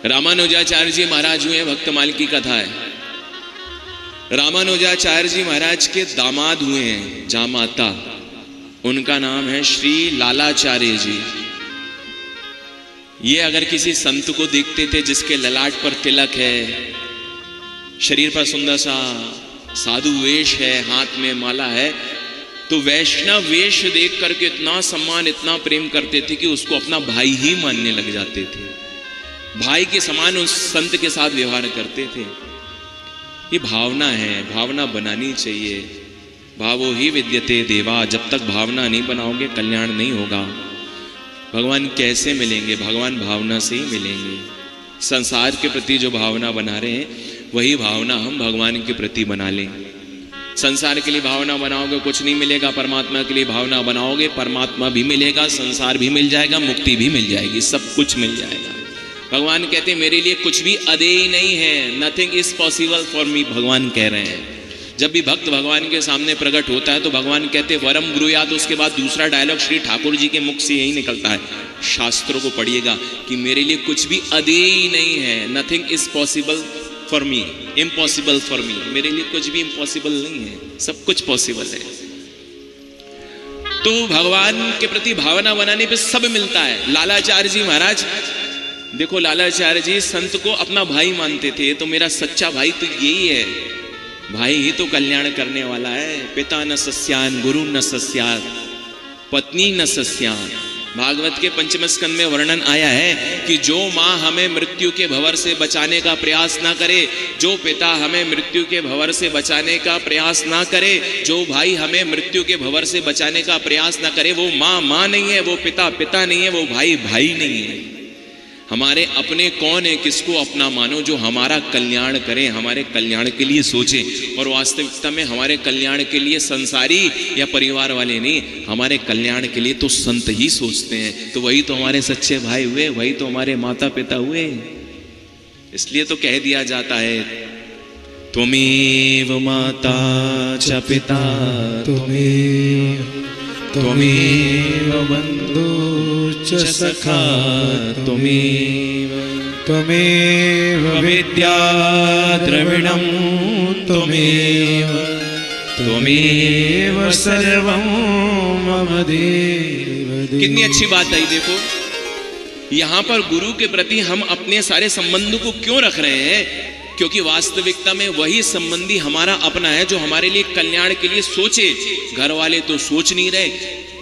रामानुजाचार्य जी महाराज हुए भक्तमाल की कथा है। रामानुजाचार्य जी महाराज के दामाद हुए हैं जामाता, उनका नाम है श्री लालाचार्य जी। ये अगर किसी संत को देखते थे जिसके ललाट पर तिलक है, शरीर पर सुंदर सा साधु वेश है, हाथ में माला है, तो वैष्णव वेश देख करके इतना सम्मान इतना प्रेम करते थे कि उसको अपना भाई ही मानने लग जाते थे। भाई के समान उस संत के साथ व्यवहार करते थे। ये भावना है, भावना बनानी चाहिए। भावो ही विद्यते देवा, जब तक भावना नहीं बनाओगे कल्याण नहीं होगा। भगवान कैसे मिलेंगे? भगवान भावना से ही मिलेंगे। संसार के प्रति जो भावना बना रहे हैं वही भावना हम भगवान के प्रति बना लें। संसार के लिए भावना बनाओगे कुछ नहीं मिलेगा, परमात्मा के लिए भावना बनाओगे परमात्मा भी मिलेगा, संसार भी मिल जाएगा, मुक्ति भी मिल जाएगी, सब कुछ मिल जाएगा। भगवान कहते हैं मेरे लिए कुछ भी अदेय नहीं है, nothing is possible for me, भगवान कह रहे हैं। जब भी भक्त भगवान के सामने प्रकट होता है तो भगवान कहते हैं वरम ब्रूयात, उसके बाद दूसरा डायलॉग श्री ठाकुर जी के मुख से यही निकलता है, शास्त्रों को पढ़िएगा कि मेरे लिए कुछ भी अदेय नहीं है, nothing is possible for me, impossible for me, मेरे लिए कुछ भी इम्पॉसिबल नहीं है, सब कुछ पॉसिबल है। तो भगवान के प्रति भावना बनाने पे सब मिलता है। लालाचार्य जी महाराज देखो, लालाचार्य जी संत को अपना भाई मानते थे, तो मेरा सच्चा भाई तो यही है, भाई ही तो कल्याण करने वाला है। पिता न सस्यान गुरु न सस्यात पत्नी न सस्यान। भागवत के पंचम स्कंद में वर्णन आया है कि जो माँ हमें मृत्यु के भंवर से बचाने का प्रयास ना करे, जो पिता हमें मृत्यु के भंवर से बचाने का प्रयास ना करे, जो भाई हमें मृत्यु के भंवर से बचाने का प्रयास ना करे, वो माँ माँ नहीं है, वो पिता पिता नहीं है, वो भाई भाई नहीं है। हमारे अपने कौन है, किसको अपना मानो? जो हमारा कल्याण करें, हमारे कल्याण के लिए सोचे। और वास्तविकता में हमारे कल्याण के लिए संसारी या परिवार वाले नहीं, हमारे कल्याण के लिए तो संत ही सोचते हैं। तो वही तो हमारे सच्चे भाई हुए, वही तो हमारे माता पिता हुए। इसलिए तो कह दिया जाता है त्वमेव माता च पिता त्वमेव बंधु च सखा त्वमेव विद्या द्रविणं त्वमेव सर्वं मम देव। कितनी अच्छी बात आई। देखो यहाँ पर गुरु के प्रति हम अपने सारे संबंधों को क्यों रख रहे हैं? क्योंकि वास्तविकता में वही संबंधी हमारा अपना है जो हमारे लिए कल्याण के लिए सोचे। घर वाले तो सोच नहीं रहे,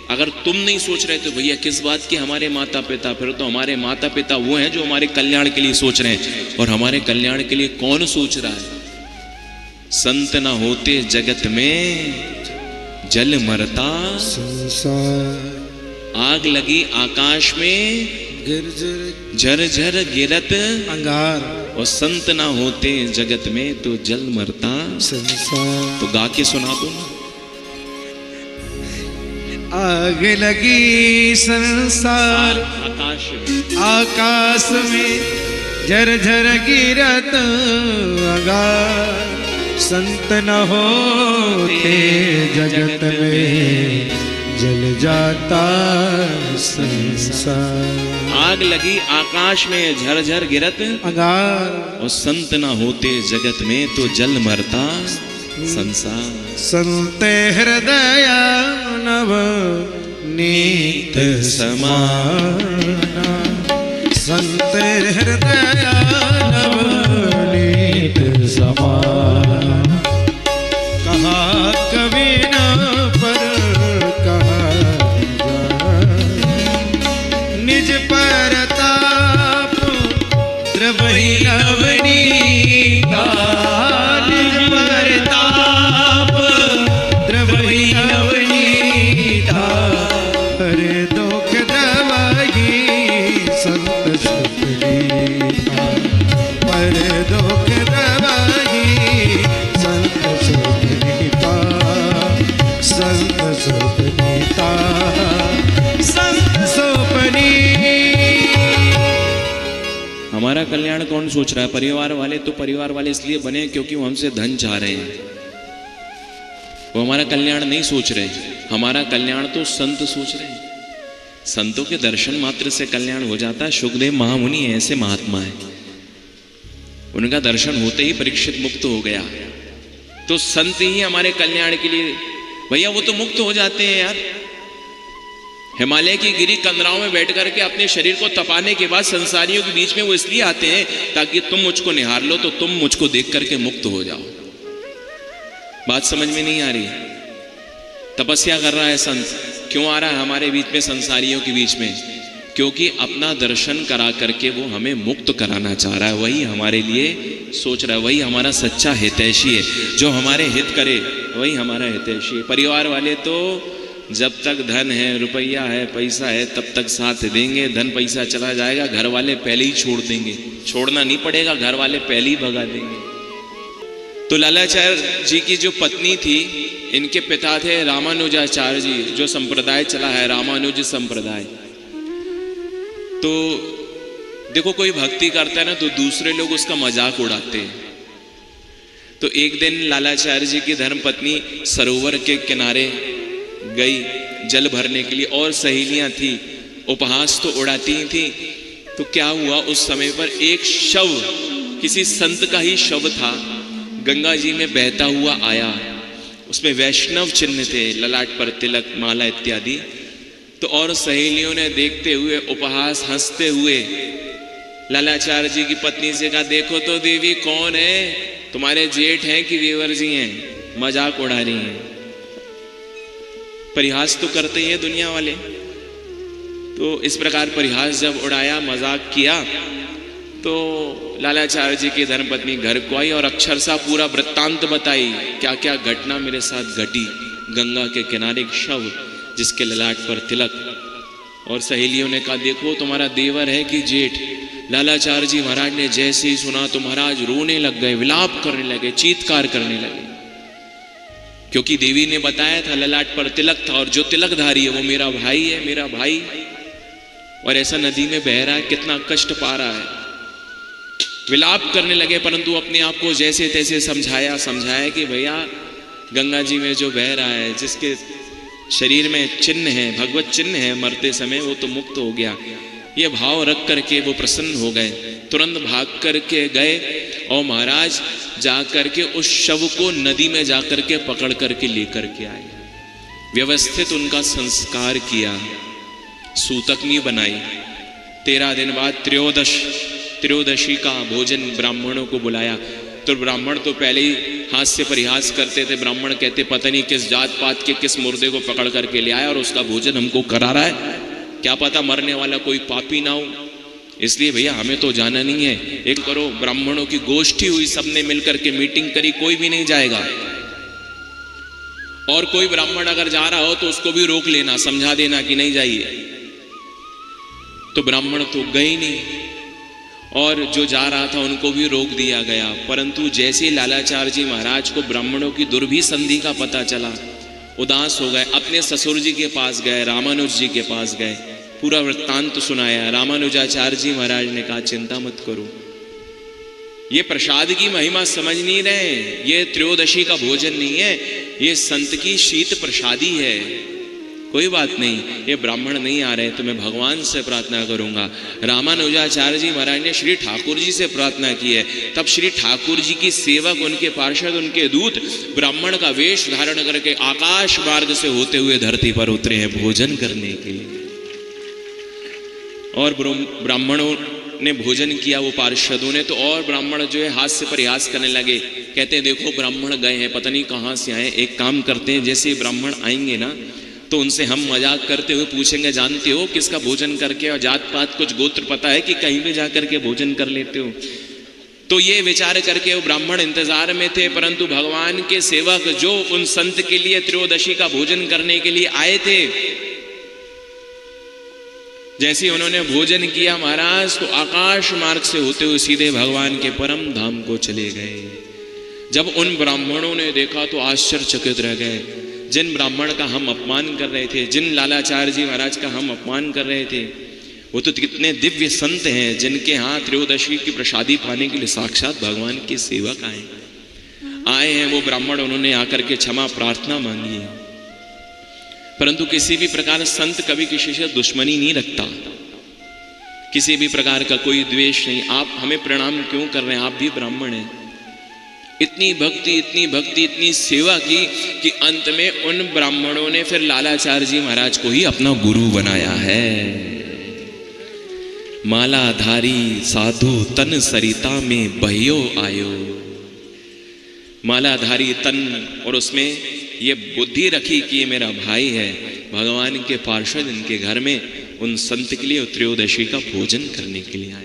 अगर तुम नहीं सोच रहे तो भैया किस बात की हमारे माता पिता? फिर तो हमारे माता पिता वो हैं जो हमारे कल्याण के लिए सोच रहे हैं। और हमारे कल्याण के लिए कौन सोच रहा है? संत ना होते जगत में जल मरता संसार, आग लगी आकाश में झरझर गिरत अंगार, और संत ना होते जगत में तो जल मरता संसार। तो गा के सुना दो ना। आग लगी संसार आकाश में झरझर गिरत अंगार, संत न होते जगत में जल जाता संसार। आग लगी आकाश में झरझर गिरत अंगार, और संत न होते जगत में तो जल मरता संसार। संत हृदय नव नीत समाना, संत हृदय नव नीत समाना। कहा कवि न पर कहा निज परताप द्रवहि नवनीता, निज परताप द्रवहि नवनीता। हरे दुख द्रवहि संत सुखनीता, हरे दुख द्रवहि संत सुखनीता, संत सुखनीता, संत सुखनीता। हमारा कल्याण कौन सोच रहा है? परिवार वाले। तो परिवार वाले इसलिए बने क्योंकि वो हमसे धन चाह रहे हैं, वो हमारा कल्याण नहीं सोच रहे। हमारा कल्याण तो संत सोच रहे हैं। संतों के दर्शन मात्र से कल्याण हो जाता है। सुखदेव महामुनि ऐसे महात्मा है उनका दर्शन होते ही परीक्षित मुक्त हो गया। तो संत ही हमारे कल्याण के लिए, भैया वो तो मुक्त हो जाते हैं यार। हिमालय की गिरी कंदराओं में बैठ करके अपने शरीर को तपाने के बाद संसारियों के बीच में वो इसलिए आते हैं ताकि तुम मुझको निहार लो, तो तुम मुझको देख करके मुक्त हो जाओ। बात समझ में नहीं आ रही? तपस्या कर रहा है संत, क्यों आ रहा है हमारे बीच में, संसारियों के बीच में? क्योंकि अपना दर्शन करा करके वो हमें मुक्त कराना चाह रहा है। वही हमारे लिए सोच रहा है, वही हमारा सच्चा हितैषी है। जो हमारे हित करे वही हमारा हितैषी है। परिवार वाले तो जब तक धन है, रुपया है, पैसा है, तब तक साथ देंगे। धन पैसा चला जाएगा, घर वाले पहले ही छोड़ देंगे। छोड़ना नहीं पड़ेगा, घर वाले पहले ही भगा देंगे। तो लालाचार्य जी की जो पत्नी थी, इनके पिता थे रामानुजाचार्य जी, जो संप्रदाय चला है रामानुज संप्रदाय। तो देखो, कोई भक्ति करता है ना तो दूसरे लोग उसका मजाक उड़ाते हैं। तो एक दिन लालाचार्य जी की धर्मपत्नी सरोवर के किनारे गई जल भरने के लिए, और सहेलियां थी, उपहास तो उड़ाती ही थी। तो क्या हुआ, उस समय पर एक शव, किसी संत का ही शव था, गंगा जी में बहता हुआ आया। उसमें वैष्णव चिन्ह थे, ललाट पर तिलक, माला इत्यादि। तो और सहेलियों ने देखते हुए, उपहास हंसते हुए लालाचार्य जी की पत्नी से कहा, देखो तो देवी कौन है, तुम्हारे जेठ हैं कि देवर जी हैं, मजाक उड़ा रही हैं। परिहास तो करते ही हैं दुनिया वाले। तो इस प्रकार परिहास जब उड़ाया, मजाक किया, तो लालाचार्य जी की धर्मपत्नी घर को आई और अक्षरशः पूरा वृत्तांत बताई, क्या क्या घटना मेरे साथ घटी। गंगा के किनारे एक शव, जिसके ललाट पर तिलक। और सहेलियों ने कहा, देखो तुम्हारा देवर है कि जेठ। लालाचार्य जी महाराज ने जैसे ही सुना तो महाराज रोने लग गए, विलाप करने लगे, चीत्कार करने लगे। क्योंकि देवी ने बताया था ललाट पर तिलक था, और जो तिलकधारी है वो मेरा भाई है, मेरा भाई। और ऐसा नदी में बह रहा है, कितना कष्ट पा रहा है। विलाप करने लगे, परंतु अपने आप को जैसे तैसे समझाया कि भैया गंगा जी में जो बह रहा है, जिसके शरीर में चिन्ह है, भगवत चिन्ह है, मरते समय वो तो मुक्त हो गया। ये भाव रख करके वो प्रसन्न हो गए। तुरंत भाग करके गए और महाराज जा करके उस शव को नदी में जा करके पकड़ करके लेकर के आए। व्यवस्थित उनका संस्कार किया, सूतकनी बनाई। 13 दिन बाद त्रयोदशी का भोजन ब्राह्मणों को बुलाया। तो ब्राह्मण तो पहले ही हाथ से परिहास करते थे। ब्राह्मण कहते, पता नहीं किस जात पात के किस मुर्दे को पकड़ करके ले आया और उसका भोजन हमको करा रहा है, क्या पता मरने वाला कोई पापी ना हो, इसलिए भैया हमें तो जाना नहीं है। एक करो, ब्राह्मणों की गोष्ठी हुई, सबने मिलकर के मीटिंग करी, कोई भी नहीं जाएगा। और कोई ब्राह्मण अगर जा रहा हो तो उसको भी रोक लेना, समझा देना कि नहीं जाइए। तो ब्राह्मण तो गए नहीं, और जो जा रहा था उनको भी रोक दिया गया। परंतु जैसे लालाचार्य जी महाराज को ब्राह्मणों की दुर्भी संधि का पता चला, उदास हो गए। अपने ससुर जी के पास गए, रामानुज जी के पास गए, पूरा वृत्तांत सुनाया। रामानुजाचार्य जी महाराज ने कहा, चिंता मत करो, ये प्रसाद की महिमा समझ नहीं रहे, ये त्रयोदशी का भोजन नहीं है, ये संत की शीत प्रसादी है। कोई बात नहीं, ये ब्राह्मण नहीं आ रहे तो मैं भगवान से प्रार्थना करूंगा। रामानुजाचार्य जी महाराज ने श्री ठाकुर जी से प्रार्थना की है। तब श्री ठाकुर जी की सेवक, उनके पार्षद, उनके दूत ब्राह्मण का वेश धारण करके आकाश मार्ग से होते हुए धरती पर उतरे हैं भोजन करने के लिए। और ब्राह्मणों ने भोजन किया, वो पार्षदों ने। तो और ब्राह्मण जो है हाथ से परिहास करने लगे, कहते हैं देखो ब्राह्मण गए हैं, पता नहीं कहाँ से आए। एक काम करते हैं, जैसे ही ब्राह्मण आएंगे ना तो उनसे हम मजाक करते हुए पूछेंगे, जानते हो किसका भोजन करके, और जात पात कुछ गोत्र पता है कि कहीं भी जाकर के भोजन कर लेते हो। तो ये विचार करके वो ब्राह्मण इंतजार में थे। परंतु भगवान के सेवक जो उन संत के लिए त्रयोदशी का भोजन करने के लिए आए थे, जैसे उन्होंने भोजन किया महाराज, तो आकाश मार्ग से होते हुए सीधे भगवान के परम धाम को चले गए। जब उन ब्राह्मणों ने देखा तो आश्चर्यचकित रह गए। जिन ब्राह्मण का हम अपमान कर रहे थे, जिन लालाचार्य जी महाराज का हम अपमान कर रहे थे, वो तो कितने दिव्य संत हैं, जिनके यहाँ त्रयोदशी की प्रसादी पाने के लिए साक्षात भगवान के सेवक आए हैं। वो ब्राह्मण, उन्होंने आकर के क्षमा प्रार्थना मांगी है। परंतु किसी भी प्रकार संत कभी किसी से दुश्मनी नहीं रखता, किसी भी प्रकार का कोई द्वेष नहीं। आप हमें प्रणाम क्यों कर रहे हैं, आप भी ब्राह्मण हैं। इतनी भक्ति, इतनी भक्ति, इतनी सेवा की कि अंत में उन ब्राह्मणों ने फिर लालाचार्य जी महाराज को ही अपना गुरु बनाया है। मालाधारी साधु तन सरिता में बहियो आयो। मालाधारी तन, और उसमें ये बुद्धि रखी कि ये मेरा भाई है, भगवान के पार्षद इनके घर में उन संत के लिए त्रयोदशी का भोजन करने के लिए आए।